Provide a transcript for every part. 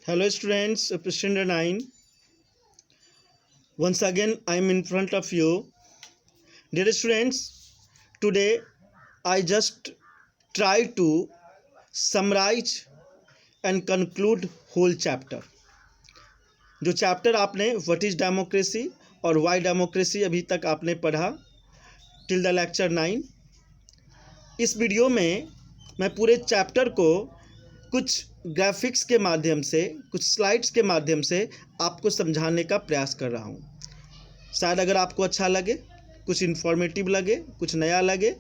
Hello students of Standard 9. Once again I am in front of you. Dear students, today I just try to summarize and conclude whole chapter. जो chapter आपने what is democracy और Y democracy अभी तक आपने पढ़ा till the lecture 9, इस video में मैं पूरे चैप्टर को कुछ ग्राफिक्स के माध्यम से, कुछ स्लाइड्स के माध्यम से आपको समझाने का प्रयास कर रहा हूँ। शायद अगर आपको अच्छा लगे, कुछ इन्फॉर्मेटिव लगे, कुछ नया लगे,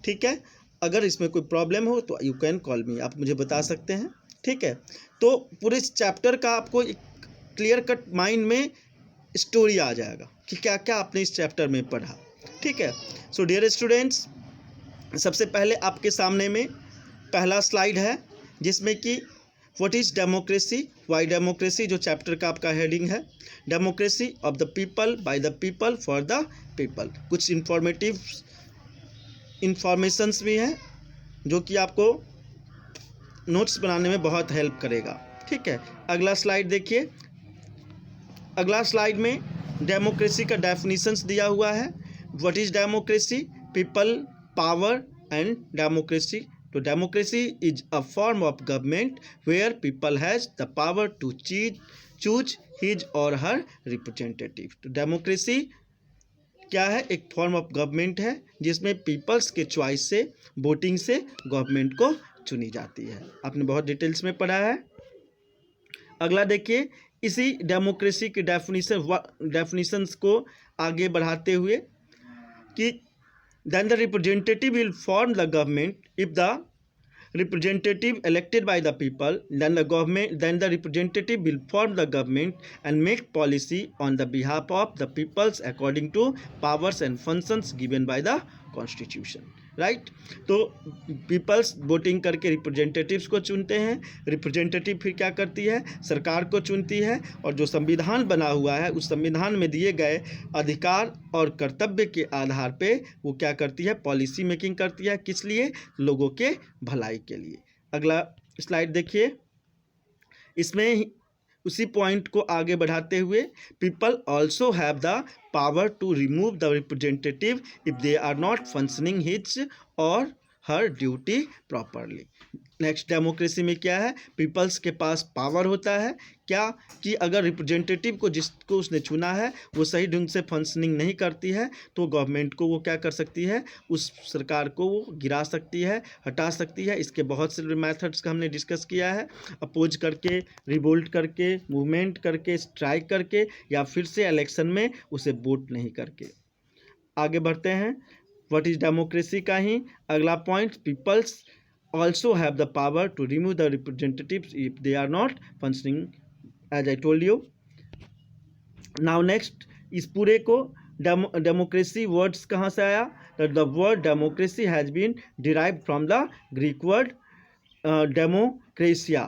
ठीक है। अगर इसमें कोई प्रॉब्लम हो तो यू कैन कॉल मी, आप मुझे बता सकते हैं, ठीक है। तो पूरे चैप्टर का आपको एक क्लियर कट माइंड में स्टोरी आ जाएगा कि क्या क्या आपने इस चैप्टर में पढ़ा, ठीक है। सो डियर स्टूडेंट्स, सबसे पहले आपके सामने में पहला स्लाइड है जिसमें कि what is democracy, Y democracy, जो चैप्टर का आपका हेडिंग है, democracy of the people, by the people, for the people. कुछ इंफॉर्मेशंस भी हैं जो कि आपको नोट्स बनाने में बहुत हेल्प करेगा, ठीक है। अगला स्लाइड देखिए। अगला स्लाइड में डेमोक्रेसी का डेफिनेशंस दिया हुआ है। What is democracy, people, power and democracy. तो democracy is a form of government where people has the power to choose his or her representative. तो डेमोक्रेसी क्या है? एक फॉर्म ऑफ गवर्नमेंट है जिसमें पीपल्स के चॉइस से, वोटिंग से गवर्नमेंट को चुनी जाती है। आपने बहुत डिटेल्स में पढ़ा है। अगला देखिए, इसी डेमोक्रेसी के डेफिनेशंस को आगे बढ़ाते हुए कि then the representative will form the government. If the representative elected by the people, then the representative will form the government and make policy on the behalf of the peoples according to powers and functions given by the constitution, right. तो peoples voting करके representatives को चुनते हैं, representative फिर क्या करती है? सरकार को चुनती है, और जो संविधान बना हुआ है उस संविधान में दिए गए अधिकार और कर्तव्य के आधार पे वो क्या करती है? पॉलिसी मेकिंग करती है। किस लिए? लोगों के भलाई के लिए। अगला स्लाइड देखिए। इसमें उसी पॉइंट को आगे बढ़ाते हुए, people also have the power to remove the representative if they are not functioning his or her duty properly. Next, democracy में क्या है? पीपल्स के पास पावर होता है क्या? कि अगर रिप्रेजेंटेटिव को जिसको उसने चुना है वो सही ढंग से फंक्शनिंग नहीं करती है तो गवर्नमेंट को वो क्या कर सकती है? उस सरकार को वो गिरा सकती है, हटा सकती है। इसके बहुत से मेथड्स का हमने डिस्कस किया है, अपोज करके, रिवोल्ट करके, मूवमेंट करके, स्ट्राइक करके, या फिर से इलेक्शन में उसे वोट नहीं करके। आगे बढ़ते हैं। व्हाट इज डेमोक्रेसी का ही अगला point, peoples also have the power to remove the representatives if they are not functioning, as I told you. Now next, इस पूरे को डेमोक्रेसी वर्ड्स कहाँ से आया? The word democracy has been derived from the Greek word demokratia,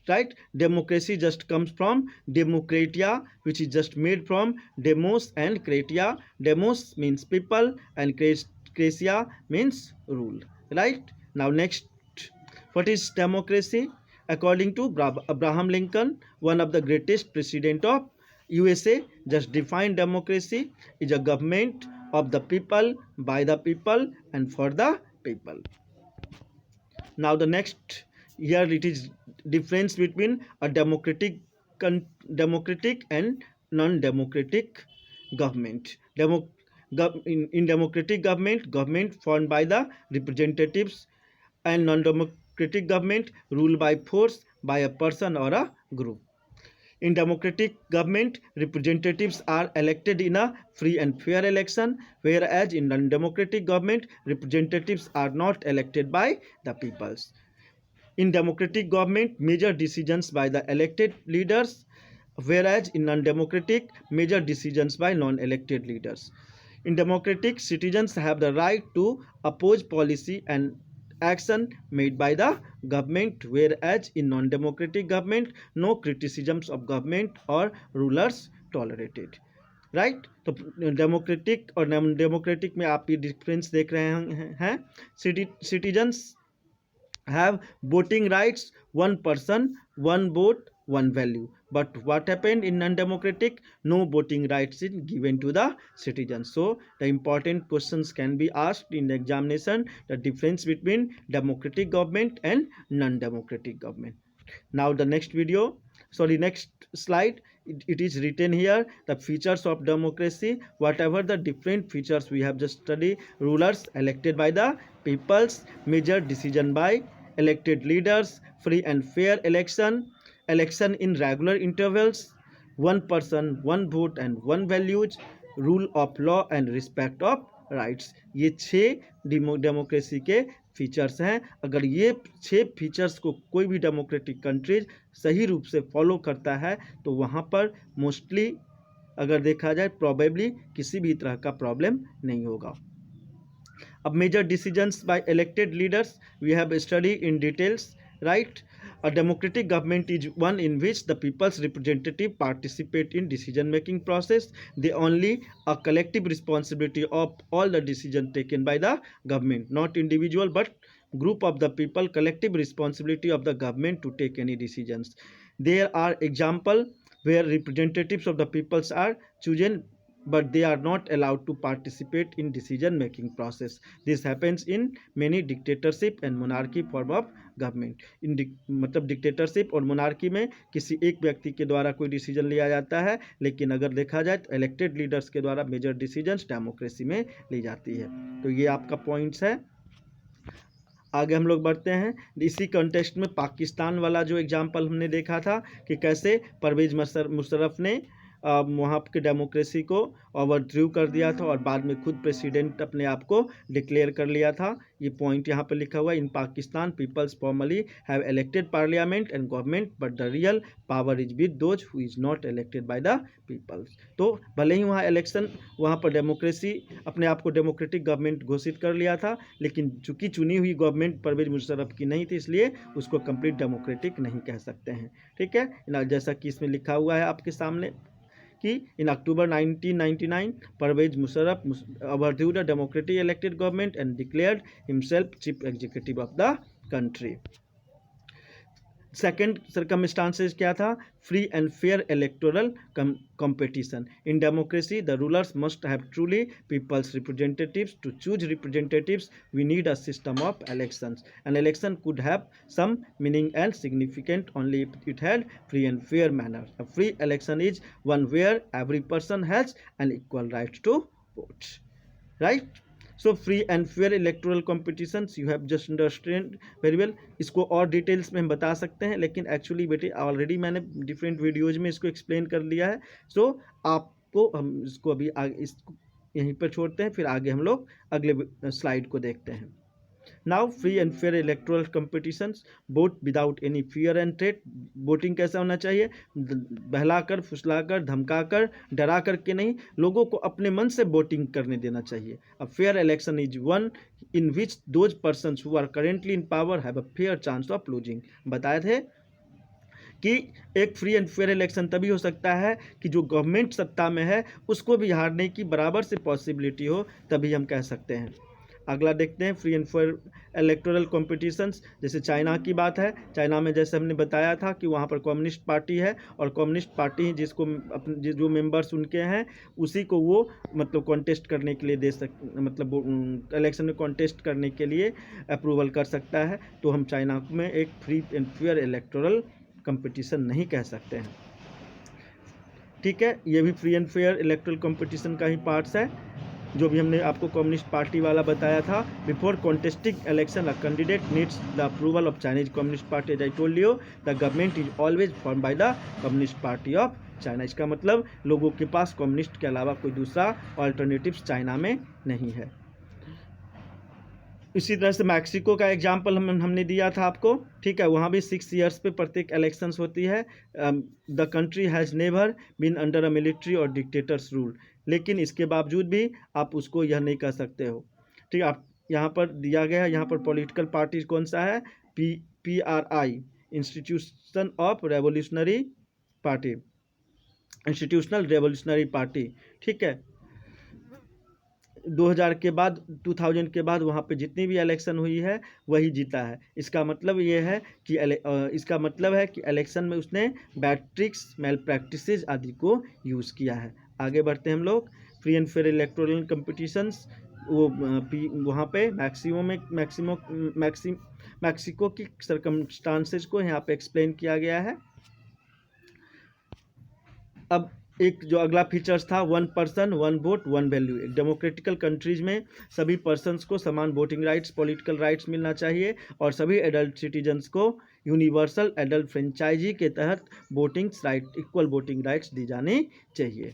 right? Democracy just comes from democratia, which is just made from demos and kratia. Demos means people and kratia means rule, right? Now next, what is democracy? According to Abraham Lincoln, one of the greatest president of USA, just defined democracy is a government of the people, by the people and for the people. Now the next, here it is difference between a democratic and non-democratic government. In democratic government formed by the representatives, and non-democratic government ruled by force by a person or a group. In democratic government, representatives are elected in a free and fair election, whereas in non-democratic government, representatives are not elected by the peoples. In democratic government, major decisions by the elected leaders, whereas in non-democratic, major decisions by non-elected leaders. In democratic, citizens have the right to oppose policy and action made by the government, whereas in non-democratic government, no criticisms of government or rulers tolerated. Right? तो democratic और non democratic में आप ये difference देख रहे हैं। Citizens have voting rights, one person one vote, one value. But what happened in non-democratic? No voting rights is given to the citizens. So the important questions can be asked in the examination, the difference between democratic government and non-democratic government. Now the next video, sorry, next slide, it is written here, the features of democracy. Whatever the different features we have just studied: rulers elected by the peoples, major decision by elected leaders, free and fair election, election in regular intervals, one person one vote and one values, rule of law and respect of rights. ये 6 democracy के features हैं। अगर ये 6 features को कोई भी democratic countries सही रूप से फॉलो करता है तो वहाँ पर मोस्टली अगर देखा जाए प्रोबेबली किसी भी तरह का प्रॉब्लम नहीं होगा। अब major decisions by elected leaders we have study in details, right. A democratic government is one in which the people's representative participate in decision making process. They only a collective responsibility of all the decisions taken by the government, not individual but group of the people, collective responsibility of the government to take any decisions. There are example where representatives of the peoples are chosen but they are not allowed to participate in decision making process. This happens in many dictatorship and monarchy form of government. इन मतलब dictatorship और monarchy में किसी एक व्यक्ति के द्वारा कोई डिसीजन लिया जाता है, लेकिन अगर देखा जाए तो इलेक्टेड लीडर्स के द्वारा मेजर डिसीजंस डेमोक्रेसी में ली जाती है। तो ये आपका पॉइंट्स है। आगे हम लोग बढ़ते हैं। इसी कंटेक्स्ट में पाकिस्तान वाला जो एग्जाम्पल हमने देखा था कि कैसे परवेज मुशर्रफ ने वहाँ के डेमोक्रेसी को ओवरथ्रू कर दिया था और बाद में खुद प्रेसिडेंट अपने आप को डिक्लेयर कर लिया था। ये पॉइंट यहाँ पे लिखा हुआ है, in Pakistan peoples formally have elected parliament and government but the real power is with those who is not elected by the peoples. तो भले ही वहाँ इलेक्शन, वहाँ पर डेमोक्रेसी अपने आप को डेमोक्रेटिक गवर्नमेंट घोषित कर लिया था, लेकिन चूंकि चुनी हुई गवर्नमेंट परवेज मुशर्रफ की नहीं थी इसलिए उसको कंप्लीट डेमोक्रेटिक नहीं कह सकते हैं। ठीक है, जैसा कि इसमें लिखा हुआ है आपके सामने कि in October 1999 Pervez Musharraf overthrew the democratically elected government and declared himself chief executive of the country. Second circumstances क्या था? Free and fair electoral competition. In democracy, the rulers must have truly people's representatives. To choose representatives, we need a system of elections. An election could have some meaning and significant only if it had free and fair manner. A free election is one where every person has an equal right to vote. Right? So free and fair electoral competitions you have just understand very well. इसको और details में हम बता सकते हैं, लेकिन actually बेटे already मैंने डिफरेंट वीडियोज में इसको एक्सप्लेन कर लिया है। सो आपको हम इसको अभी आगे इसको यहीं पर छोड़ते हैं, फिर आगे हम लोग अगले स्लाइड को देखते हैं। Now free and fair electoral competitions, vote without any fear and threat. Voting कैसा होना चाहिए? बहलाकर, फुसलाकर, धमकाकर, डरा करके नहीं, लोगों को अपने मन से वोटिंग करने देना चाहिए। A fair election is one in which those persons who are currently in power have a fair chance of losing. बताए थे कि एक फ्री एंड फेयर इलेक्शन तभी हो सकता है कि जो गवर्नमेंट सत्ता में है उसको भी हारने की बराबर से पॉसिबिलिटी हो, तभी हम कह सकते हैं। अगला देखते हैं free and fair electoral competitions. जैसे चाइना की बात है, चाइना में जैसे हमने बताया था कि वहाँ पर कम्युनिस्ट पार्टी है और कम्युनिस्ट पार्टी जिसको अपने जो मेंबर्स उनके हैं उसी को वो मतलब कॉन्टेस्ट करने के लिए दे मतलब इलेक्शन में कॉन्टेस्ट करने के लिए अप्रूवल कर सकता है। तो हम चाइना में एक free and fair electoral competition नहीं कह सकते हैं। ठीक है, ये भी free and fair electoral competition का ही पार्ट्स है जो भी हमने आपको कम्युनिस्ट पार्टी वाला बताया था। Before contesting election a candidate needs the approval of Chinese communist party. As I told you the government is always form by the communist party of China. इसका मतलब लोगों के पास कम्युनिस्ट के अलावा कोई दूसरा ऑल्टरनेटिव चाइना में नहीं है। इसी तरह से मैक्सिको का एग्जाम्पल हमने दिया था आपको। ठीक है, वहाँ भी 6 ईयर्स पे प्रत्येक इलेक्शंस होती है। The country has never been under a military or dictators rule. लेकिन इसके बावजूद भी आप उसको यह नहीं कह सकते हो। ठीक है, आप यहाँ पर दिया गया है, यहाँ पर पॉलिटिकल पार्टी कौन सा है? PRI, institution of revolutionary party, institutional revolutionary party. ठीक है, 2000 के बाद 2000 के बाद वहाँ पे जितनी भी इलेक्शन हुई है वही जीता है। इसका मतलब ये है कि इसका मतलब है कि इलेक्शन में उसने बैड ट्रिक्स, मेल प्रैक्टिसेस आदि को यूज़ किया है। आगे बढ़ते हैं हम लोग। Free and fair electoral competitions, वो वहाँ पे मैक्सिको की सर्कमस्टांसेस को यहाँ पे एक्सप्लेन किया गया है। अब एक जो अगला फीचर्स था, 1 पर्सन 1 वोट 1 वैल्यू। एक डेमोक्रेटिकल कंट्रीज में सभी पर्सन्स को समान वोटिंग राइट्स, पॉलिटिकल राइट्स मिलना चाहिए और सभी एडल्ट सिटीजन्स को यूनिवर्सल एडल्ट फ्रेंचाइजी के तहत votings right, equal voting rights दी जानी चाहिए।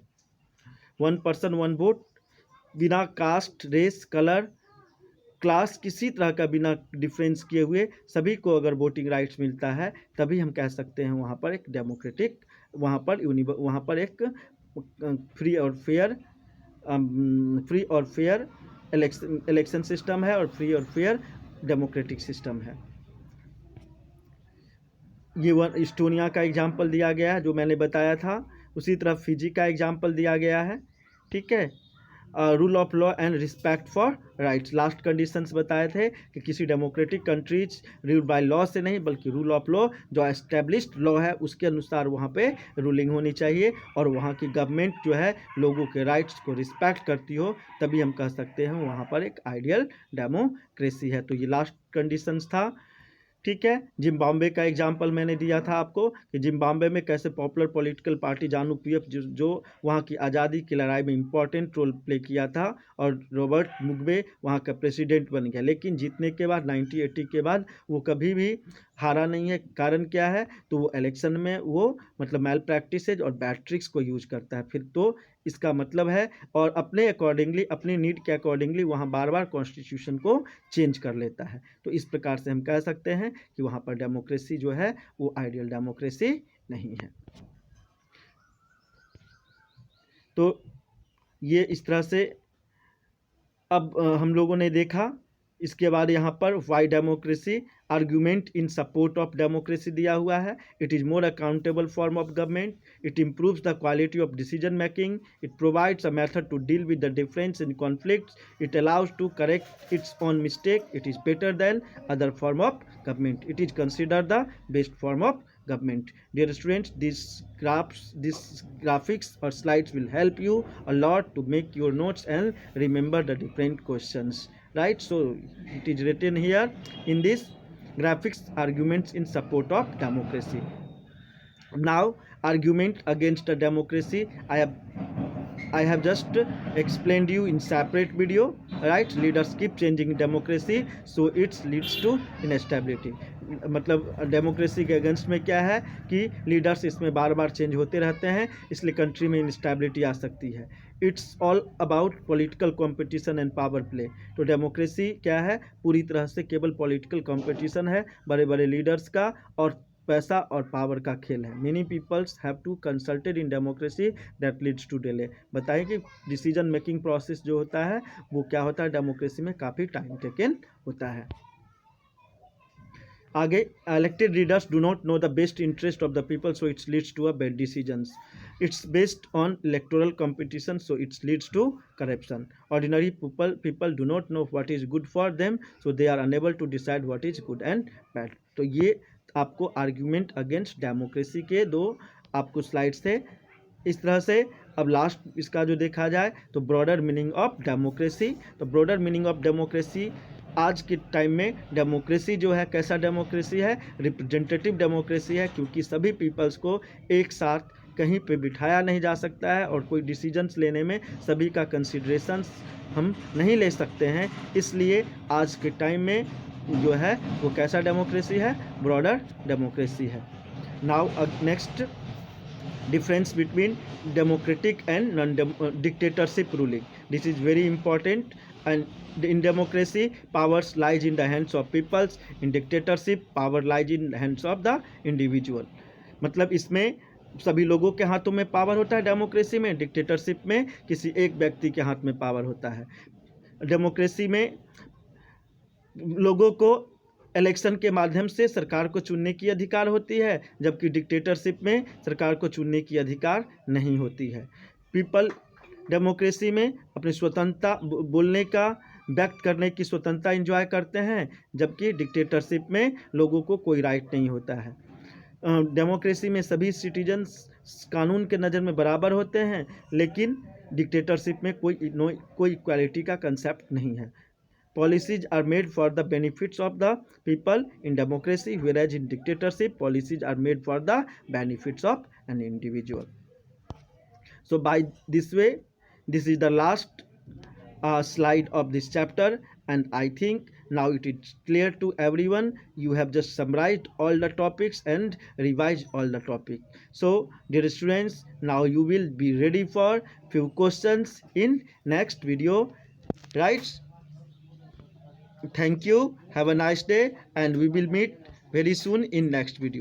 1 पर्सन 1 वोट, बिना कास्ट, रेस, कलर, क्लास, किसी तरह का बिना डिफरेंस किए हुए सभी को अगर वोटिंग राइट्स मिलता है तभी हम कह सकते हैं वहाँ पर एक डेमोक्रेटिक, वहाँ पर एक फ्री और फेयर इलेक्शन सिस्टम है और फ्री और फेयर डेमोक्रेटिक सिस्टम है। ये इस्टोनिया का एग्जाम्पल दिया गया है जो मैंने बताया था। उसी तरह फिजी का एग्जाम्पल दिया गया है। ठीक है। Rule of law and respect for rights, last conditions बताए थे कि किसी democratic countries rule by law से नहीं बल्कि रूल ऑफ लॉ, जो एस्टेब्लिश्ड लॉ है उसके अनुसार वहाँ पे रूलिंग होनी चाहिए और वहाँ की गवर्नमेंट जो है लोगों के राइट्स को रिस्पेक्ट करती हो, तभी हम कह सकते हैं वहाँ पर एक आइडियल डेमोक्रेसी है। तो ये लास्ट कंडीशंस था। ठीक है। जिम्बाब्वे का एग्जाम्पल मैंने दिया था आपको कि जिम्बाब्वे में कैसे पॉपुलर पॉलिटिकल पार्टी जानू पीएफ जो वहाँ की आज़ादी की लड़ाई में इम्पोर्टेंट रोल प्ले किया था और रॉबर्ट मुगाबे वहाँ का प्रेसिडेंट बन गया, लेकिन जीतने के बाद 1980 के बाद वो कभी भी हारा नहीं है। कारण क्या है? तो वो इलेक्शन में वो मतलब मैल प्रैक्टिसेज और बैड ट्रिक्स को यूज करता है। फिर तो इसका मतलब है और अपने अकॉर्डिंगली, अपनी नीड के अकॉर्डिंगली वहाँ बार बार कॉन्स्टिट्यूशन को चेंज कर लेता है। तो इस प्रकार से हम कह सकते हैं कि वहाँ पर डेमोक्रेसी जो है वो आइडियल डेमोक्रेसी नहीं है। तो ये इस तरह से अब हम लोगों ने देखा। इसके बाद यहाँ पर why democracy, argument in support of democracy दिया हुआ है। It is more accountable form of government, it improves the quality of decision making, it provides a method to deal with the difference in conflicts, it allows to correct its own mistake, it is better than other form of government, it is considered the best form of government. Dear students, these graphics or slides will help you a lot to make your notes and remember the different questions, right? So it is written here in this graphics, arguments in support of democracy. Now argument against the democracy, I have just explained you in separate video, right? Leaders keep changing democracy, so it leads to instability. मतलब democracy के against में क्या है कि leaders इसमें बार बार change होते रहते हैं, इसलिए कंट्री में इंस्टेबिलिटी आ सकती है। It's all about political competition and power play. तो डेमोक्रेसी क्या है? पूरी तरह से केवल पॉलिटिकल कंपटीशन है, बड़े बड़े लीडर्स का और पैसा और पावर का खेल है। Many peoples have to consulted in democracy that leads to delay. बताइए कि डिसीजन मेकिंग प्रोसेस जो होता है वो क्या होता है? डेमोक्रेसी में काफ़ी टाइम टेकन होता है। आगे, elected leaders do not know the best interest of the people, so its leads to a bad decisions. It's based on electoral competition, so it leads to corruption. Ordinary people do not know what is good for them, so they are unable to decide what is good and bad. तो ये आपको argument against democracy के दो आपको slides थे। इस तरह से अब लास्ट इसका जो देखा जाए तो ब्रॉडर मीनिंग ऑफ डेमोक्रेसी। तो ब्रॉडर मीनिंग ऑफ डेमोक्रेसी, आज के टाइम में डेमोक्रेसी जो है कैसा डेमोक्रेसी है? रिप्रेजेंटेटिव डेमोक्रेसी है, क्योंकि सभी पीपल्स को एक साथ कहीं पे बिठाया नहीं जा सकता है और कोई डिसीजंस लेने में सभी का कंसिडरेशंस हम नहीं ले सकते हैं। इसलिए आज के टाइम में जो है वो कैसा डेमोक्रेसी है? ब्रॉडर डेमोक्रेसी है। Now next, difference between democratic and non-dictatorship ruling. This is very important. And in democracy, powers lies in the hands of peoples. In dictatorship, power lies in the hands of the individual. मतलब इसमें सभी लोगों के हाथों में power होता है democracy में, डिक्टेटरशिप में किसी एक व्यक्ति के हाथ में पावर होता है। डेमोक्रेसी में लोगों को इलेक्शन के माध्यम से सरकार को चुनने की अधिकार होती है, जबकि डिक्टेटरशिप में सरकार को चुनने की अधिकार नहीं होती है। पीपल डेमोक्रेसी में अपनी स्वतंत्रता बोलने का, व्यक्त करने की स्वतंत्रता एंजॉय करते हैं, जबकि डिक्टेटरशिप में लोगों को कोई राइट नहीं होता है। डेमोक्रेसी में सभी सिटीजन्स कानून के नज़र में बराबर होते हैं, लेकिन डिक्टेटरशिप में कोई इक्वालिटी का कंसेप्ट नहीं है। Policies are made for the benefits of the people in democracy, whereas in dictatorship, policies are made for the benefits of an individual. So by this way, this is the last slide of this chapter, and I think now it is clear to everyone. You have just summarized all the topics and revised all the topics. So dear students, now you will be ready for few questions in next video, right? Thank you. Have a nice day, and we will meet very soon in next video.